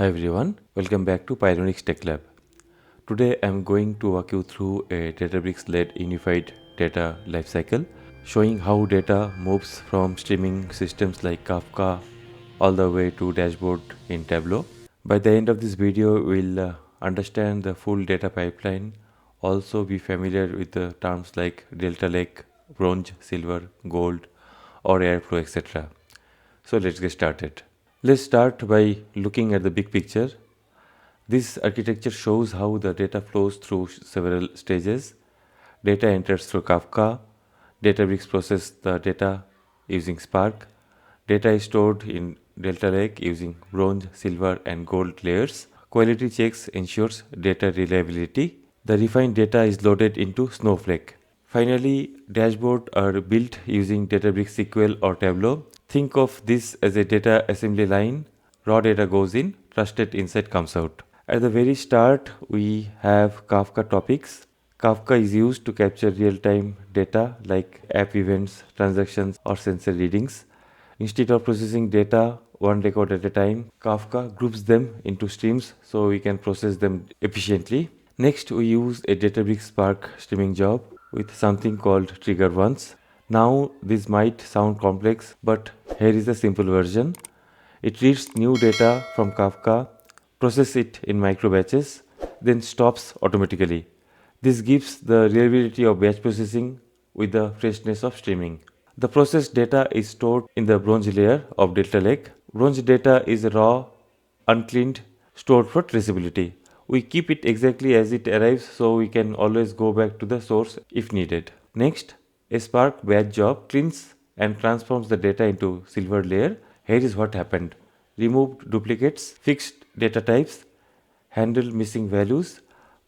Hi everyone, welcome back to Pyronics Tech Lab. Today I am going to walk you through a Databricks-led unified data lifecycle, showing how data moves from streaming systems like Kafka all the way to dashboard in Tableau. By the end of this video, we'll understand the full data pipeline, also be familiar with the terms like Delta Lake, Bronze, Silver, Gold, or Airflow, etc. So let's get started. Let's start by looking at the big picture. This architecture shows how the data flows through several stages. Data enters through Kafka, Databricks processes the data using Spark, data is stored in Delta Lake using bronze, silver, and gold layers. Quality checks ensures data reliability. The refined data is loaded into Snowflake. Finally, dashboards are built using Databricks SQL or Tableau. Think of this as a data assembly line. Raw data goes in, trusted insight comes out. At the very start, we have Kafka topics. Kafka is used to capture real-time data like app events, transactions, or sensor readings. Instead of processing data one record at a time, Kafka groups them into streams so we can process them efficiently. Next, we use a Databricks Spark streaming job with something called trigger once. Now, this might sound complex, but here is a simple version. It reads new data from Kafka, processes it in micro batches, then stops automatically. This gives the reliability of batch processing with the freshness of streaming. The processed data is stored in the bronze layer of Delta Lake. Bronze data is raw, uncleaned, stored for traceability. We keep it exactly as it arrives so we can always go back to the source if needed. Next, a Spark batch job cleans and transforms the data into silver layer. Here is what happened. Removed duplicates, fixed data types, handled missing values.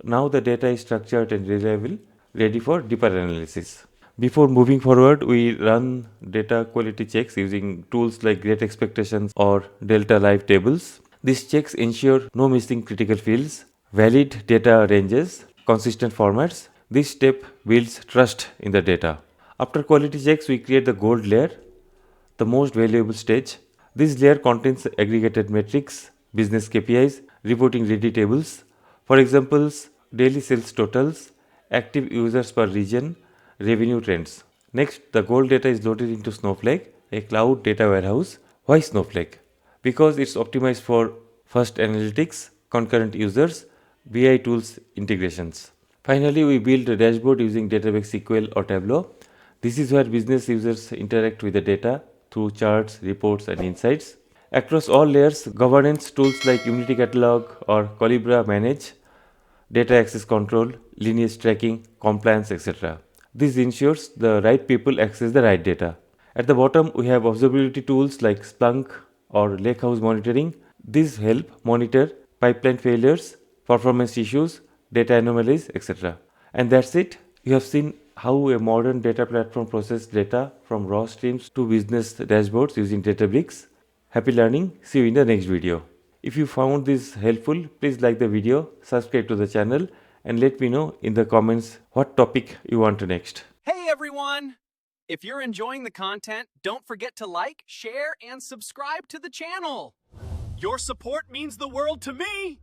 Now the data is structured and reliable, ready for deeper analysis. Before moving forward, we run data quality checks using tools like Great Expectations or Delta Live tables. These checks ensure no missing critical fields, valid data ranges, consistent formats. This step builds trust in the data. After quality checks, we create the gold layer, the most valuable stage. This layer contains aggregated metrics, business KPIs, reporting ready tables. For examples, daily sales totals, active users per region, revenue trends. Next, the gold data is loaded into Snowflake, a cloud data warehouse. Why Snowflake? Because it's optimized for fast analytics, concurrent users, BI tools integrations. Finally, we build a dashboard using Databricks SQL or Tableau. This is where business users interact with the data through charts, reports, and insights. Across all layers, governance tools like Unity Catalog or Colibra manage data access control, lineage tracking, compliance, etc. This ensures the right people access the right data. At the bottom, we have observability tools like Splunk or lakehouse monitoring. These help monitor pipeline failures, performance issues, data anomalies, etc. And that's it. You have seen how a modern data platform processes data from raw streams to business dashboards using Databricks. Happy learning. See you in the next video. If you found this helpful, please like the video, subscribe to the channel, and let me know in the comments what topic you want next. Hey everyone! If you're enjoying the content, don't forget to like, share, and subscribe to the channel. Your support means the world to me!